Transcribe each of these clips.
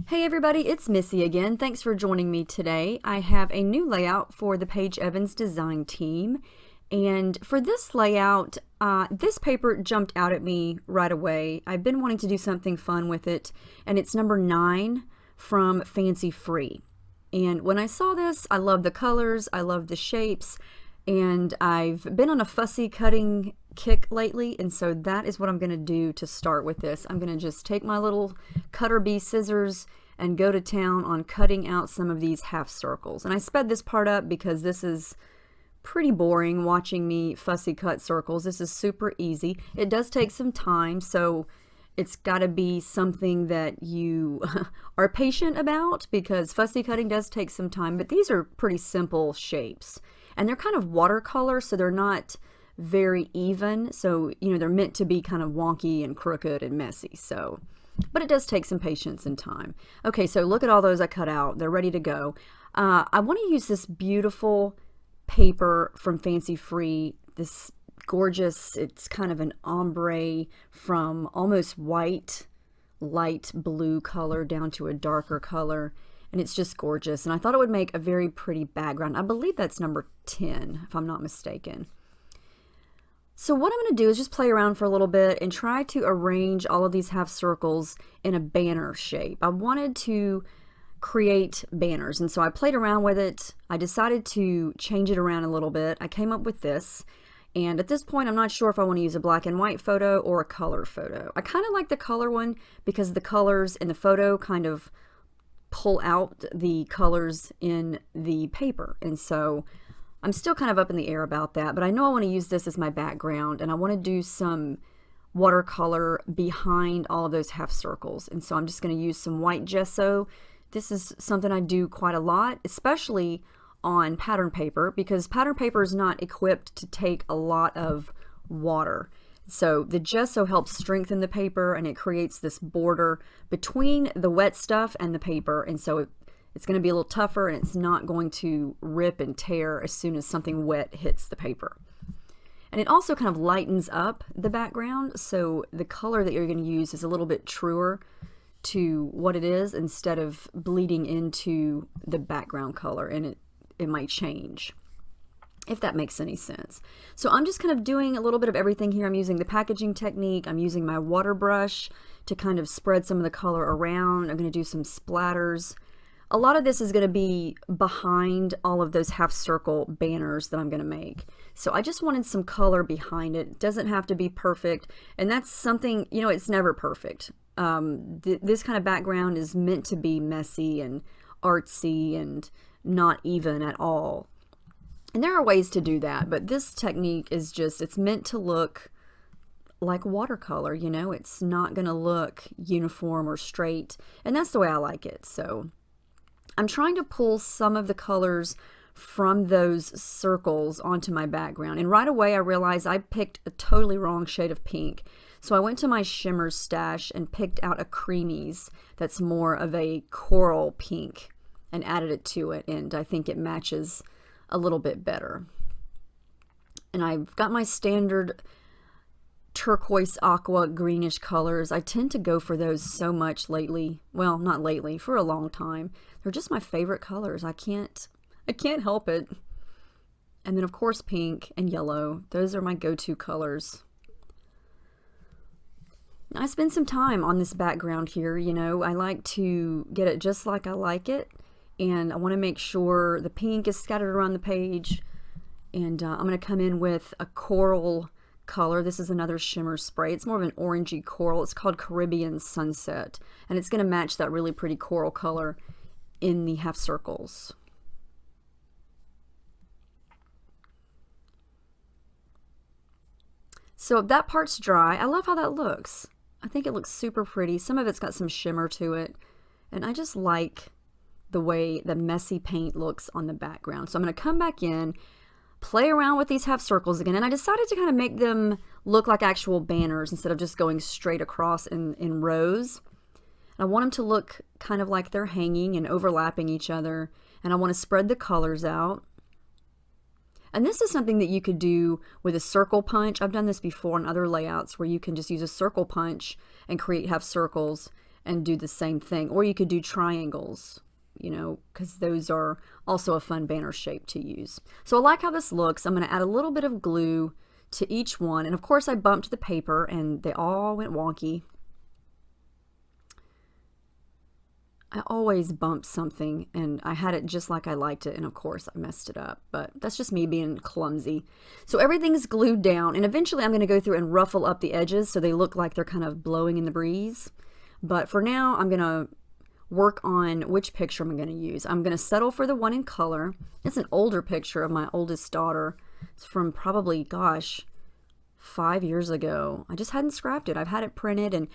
Hey everybody, it's Missy again. Thanks for joining me today. I have a new layout for the Paige Evans design team. And for this layout, this paper jumped out at me right away. I've been wanting to do something fun with it, and it's number 9 from Fancy Free. And when I saw this, I love the colors, I love the shapes, and I've been on a fussy cutting kick lately, and so that is what I'm going to do to start with this. I'm going to just take my little cutter bee scissors and go to town on cutting out some of these half circles. And I sped this part up because this is pretty boring watching me fussy cut circles. This is super easy. It does take some time, so it's got to be something that you are patient about, because fussy cutting does take some time, but these are pretty simple shapes. And they're kind of watercolor, so they're not very even. So, you know, they're meant to be kind of wonky and crooked and messy. So, but it does take some patience and time. Okay, so look at all those I cut out. They're ready to go. I want to use this beautiful paper from Fancy Free, this gorgeous, it's kind of an ombre from almost white, light blue color down to a darker color. And it's just gorgeous. And I thought it would make a very pretty background. I believe that's number 10, if I'm not mistaken. So what I'm going to do is just play around for a little bit and try to arrange all of these half circles in a banner shape. I wanted to create banners, and so I played around with it. I decided to change it around a little bit. I came up with this, and at this point I'm not sure if I want to use a black and white photo or a color photo. I kind of like the color one because the colors in the photo kind of pull out the colors in the paper, and so I'm still kind of up in the air about that, but I know I want to use this as my background, and I want to do some watercolor behind all of those half circles. And so I'm just going to use some white gesso. This is something I do quite a lot, especially on pattern paper, because pattern paper is not equipped to take a lot of water. So the gesso helps strengthen the paper, and it creates this border between the wet stuff and the paper, and so it's going to be a little tougher, and it's not going to rip and tear as soon as something wet hits the paper. And it also kind of lightens up the background, so the color that you're going to use is a little bit truer to what it is instead of bleeding into the background color, and it might change, if that makes any sense. So I'm just kind of doing a little bit of everything here. I'm using the packaging technique. I'm using my water brush to kind of spread some of the color around. I'm going to do some splatters. A lot of this is going to be behind all of those half circle banners that I'm going to make. So I just wanted some color behind it. It doesn't have to be perfect. And that's something, you know, it's never perfect. This kind of background is meant to be messy and artsy and not even at all. And there are ways to do that, but this technique is just, it's meant to look like watercolor, you know, it's not going to look uniform or straight. And that's the way I like it. So I'm trying to pull some of the colors from those circles onto my background. And right away I realized I picked a totally wrong shade of pink. So I went to my shimmer stash and picked out a creamies that's more of a coral pink and added it to it. And I think it matches a little bit better. And I've got my standard turquoise aqua greenish colors. I tend to go for those so much lately. Well, not lately, for a long time. They're just my favorite colors. I can't help it. And then of course pink and yellow. Those are my go-to colors. I spend some time on this background here, you know. I like to get it just like I like it, and I want to make sure the pink is scattered around the page. And I'm going to come in with a coral color. This is another shimmer spray. It's more of an orangey coral. It's called Caribbean Sunset, and it's going to match that really pretty coral color in the half circles. So that part's dry. I love how that looks. I think it looks super pretty. Some of it's got some shimmer to it, and I just like the way the messy paint looks on the background. So I'm going to come back in, play around with these half circles again, and I decided to kind of make them look like actual banners instead of just going straight across in rows. I want them to look kind of like they're hanging and overlapping each other, and I want to spread the colors out. And this is something that you could do with a circle punch. I've done this before in other layouts where you can just use a circle punch and create half circles, and do the same thing. Or you could do triangles, you know, because those are also a fun banner shape to use. So I like how this looks. I'm going to add a little bit of glue to each one. And of course I bumped the paper and they all went wonky. I always bump something and I had it just like I liked it, and of course I messed it up, but that's just me being clumsy. So everything's glued down, and eventually I'm going to go through and ruffle up the edges so they look like they're kind of blowing in the breeze. But for now I'm going to work on which picture I'm going to use. I'm going to settle for the one in color. It's an older picture of my oldest daughter. It's from probably, gosh, 5 years ago. I just hadn't scrapped it. I've had it printed, and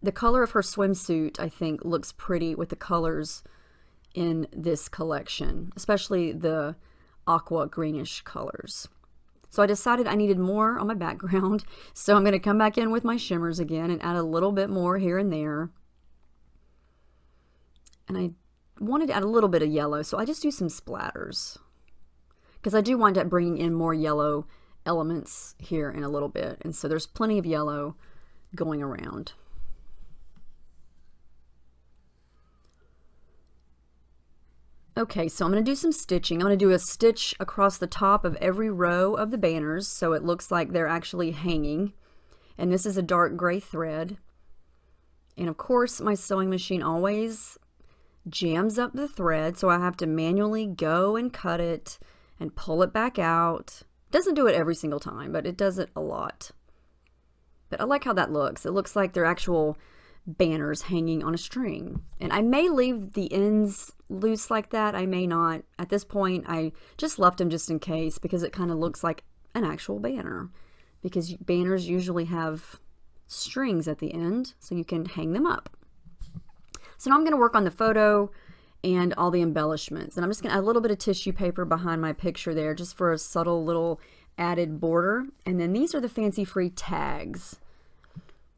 the color of her swimsuit, I think, looks pretty with the colors in this collection, especially the aqua greenish colors. So I decided I needed more on my background, so I'm going to come back in with my shimmers again and add a little bit more here and there. And I wanted to add a little bit of yellow, so I just do some splatters, because I do wind up bringing in more yellow elements here in a little bit, and so there's plenty of yellow going around. Okay, so I'm going to do some stitching. I'm going to do a stitch across the top of every row of the banners so it looks like they're actually hanging. And this is a dark gray thread. And of course, my sewing machine always jams up the thread, so I have to manually go and cut it and pull it back out. It doesn't do it every single time, but it does it a lot. But I like how that looks. It looks like they're actual banners hanging on a string. And I may leave the ends loose like that. I may not. At this point, I just left them just in case, because it kind of looks like an actual banner, because banners usually have strings at the end so you can hang them up. So now I'm going to work on the photo and all the embellishments, and I'm just going to add a little bit of tissue paper behind my picture there just for a subtle little added border. And then these are the Fancy Free tags.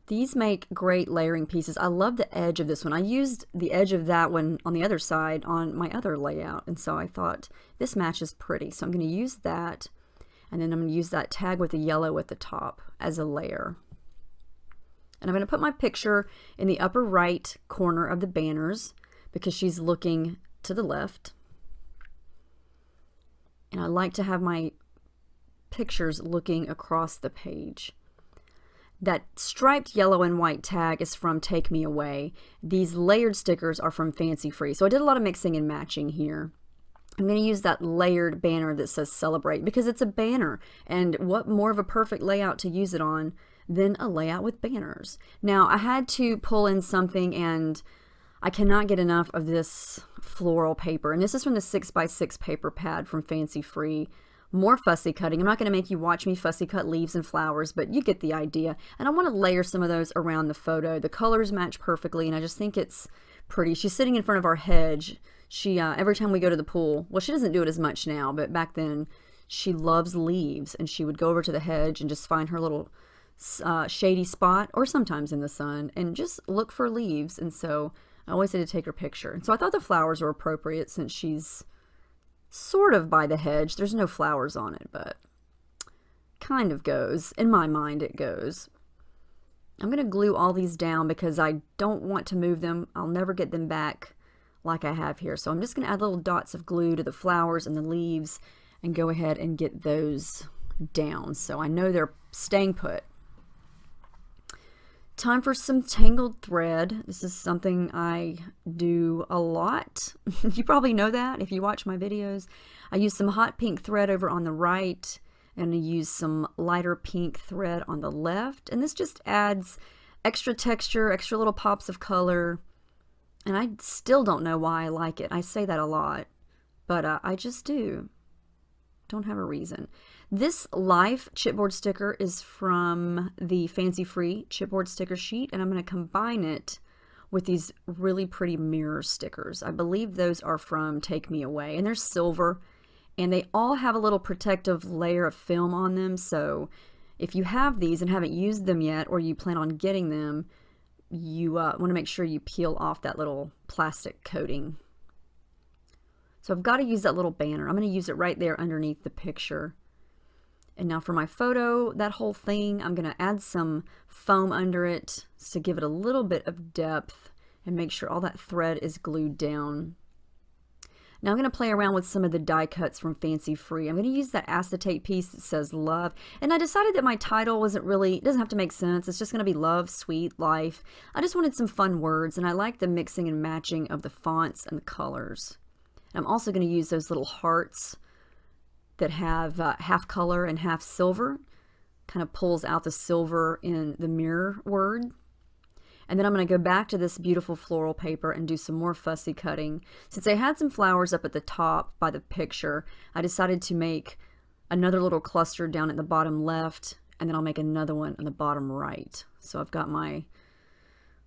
These make great layering pieces. I love the edge of this one. I used the edge of that one on the other side on my other layout, and so I thought this matches pretty. So I'm going to use that, and then I'm going to use that tag with the yellow at the top as a layer. And I'm going to put my picture in the upper right corner of the banners because she's looking to the left. And I like to have my pictures looking across the page. That striped yellow and white tag is from Take Me Away. These layered stickers are from Fancy Free. So I did a lot of mixing and matching here. I'm going to use that layered banner that says Celebrate because it's a banner. And what more of a perfect layout to use it on than a layout with banners. Now I had to pull in something, and I cannot get enough of this floral paper. And this is from the 6x6 paper pad from Fancy Free. More fussy cutting. I'm not going to make you watch me fussy cut leaves and flowers, but you get the idea. And I want to layer some of those around the photo. The colors match perfectly, and I just think it's pretty. She's sitting in front of our hedge. She every time we go to the pool, well, she doesn't do it as much now, but back then she loves leaves, and she would go over to the hedge and just find her little shady spot, or sometimes in the sun, and just look for leaves. And so I always had to take her picture. And so I thought the flowers were appropriate since she's sort of by the hedge. There's no flowers on it, but kind of goes. In my mind, it goes. I'm going to glue all these down because I don't want to move them. I'll never get them back like I have here. So I'm just going to add little dots of glue to the flowers and the leaves and go ahead and get those down so I know they're staying put. Time for some tangled thread. This is something I do a lot. You probably know that if you watch my videos. I use some hot pink thread over on the right, and I use some lighter pink thread on the left. And this just adds extra texture, extra little pops of color. And I still don't know why I like it. I say that a lot, but I just do. Don't have a reason. This Life chipboard sticker is from the Fancy Free chipboard sticker sheet, and I'm going to combine it with these really pretty mirror stickers. I believe those are from Take Me Away, and they're silver, and they all have a little protective layer of film on them. So if you have these and haven't used them yet, or you plan on getting them, you want to make sure you peel off that little plastic coating. So I've got to use that little banner. I'm going to use it right there underneath the picture. And now for my photo, that whole thing, I'm going to add some foam under it to give it a little bit of depth and make sure all that thread is glued down. Now I'm going to play around with some of the die cuts from Fancy Free. I'm going to use that acetate piece that says love. And I decided that my title wasn't really, it doesn't have to make sense. It's just going to be love, sweet, life. I just wanted some fun words, and I like the mixing and matching of the fonts and the colors. And I'm also going to use those little hearts that have half color and half silver. Kind of pulls out the silver in the mirror word. And then I'm going to go back to this beautiful floral paper and do some more fussy cutting. Since I had some flowers up at the top by the picture, I decided to make another little cluster down at the bottom left, and then I'll make another one on the bottom right. So I've got my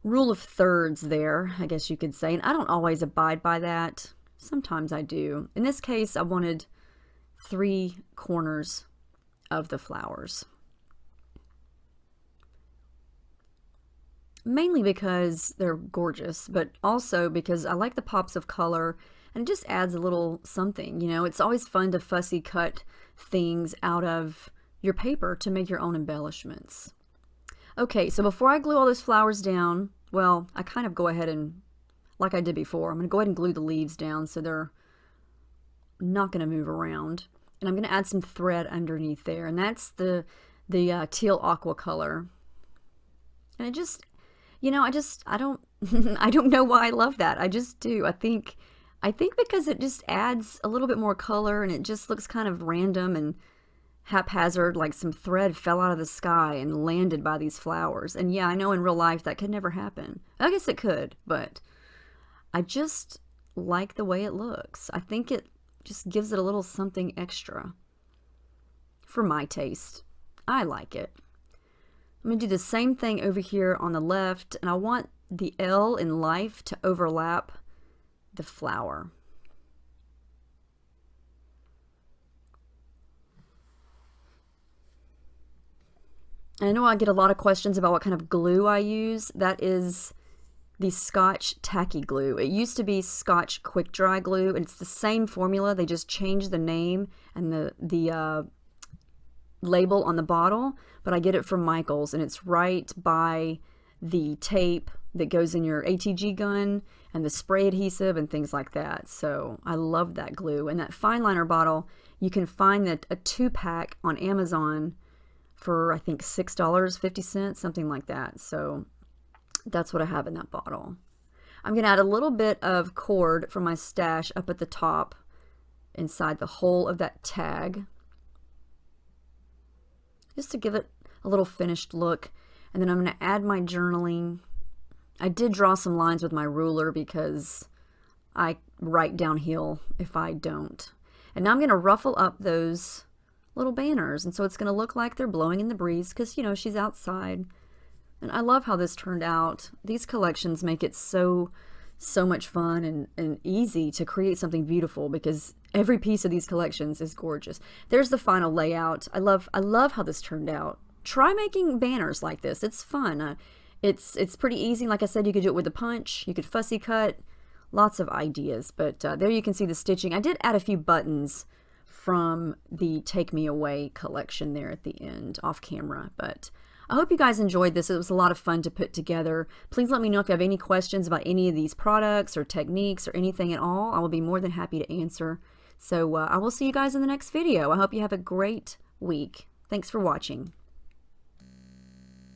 rule of thirds there, I guess you could say. And I don't always abide by that. Sometimes I do. In this case, I wanted 3 corners of the flowers. Mainly because they're gorgeous, but also because I like the pops of color, and it just adds a little something. You know, it's always fun to fussy cut things out of your paper to make your own embellishments. Okay, so before I glue all those flowers down, well, I kind of go ahead and, like I did before, I'm going to go ahead and glue the leaves down so they're not going to move around. And I'm going to add some thread underneath there, and that's the teal aqua color. And it just, you know, I don't I don't know why I love that. I just do. I think because it just adds a little bit more color, and it just looks kind of random and haphazard, like some thread fell out of the sky and landed by these flowers. And yeah, I know in real life that could never happen. I guess it could, but I just like the way it looks. I think it just gives it a little something extra for my taste. I like it. I'm going to do the same thing over here on the left, and I want the L in life to overlap the flower. I know I get a lot of questions about what kind of glue I use. That is the Scotch Tacky Glue. It used to be Scotch Quick Dry Glue, and it's the same formula. They just changed the name and the label on the bottle, but I get it from Michael's, and it's right by the tape that goes in your ATG gun and the spray adhesive and things like that. So I love that glue. And that fine liner bottle, you can find that a 2-pack on Amazon for I think $6.50, something like that. So that's what I have in that bottle. I'm going to add a little bit of cord from my stash up at the top inside the hole of that tag, just to give it a little finished look. And then I'm going to add my journaling. I did draw some lines with my ruler because I write downhill if I don't. And now I'm going to ruffle up those little banners, and so it's going to look like they're blowing in the breeze because, you know, she's outside. And I love how this turned out. These collections make it so much fun and easy to create something beautiful, because every piece of these collections is gorgeous. There's the final layout. I love how this turned out. Try making banners like this. It's fun. It's pretty easy. Like I said, you could do it with a punch. You could fussy cut. Lots of ideas. But there you can see the stitching. I did add a few buttons from the Take Me Away collection there at the end off camera. But I hope you guys enjoyed this. It was a lot of fun to put together. Please let me know if you have any questions about any of these products or techniques or anything at all. I will be more than happy to answer. So I will see you guys in the next video. I hope you have a great week. Thanks for watching.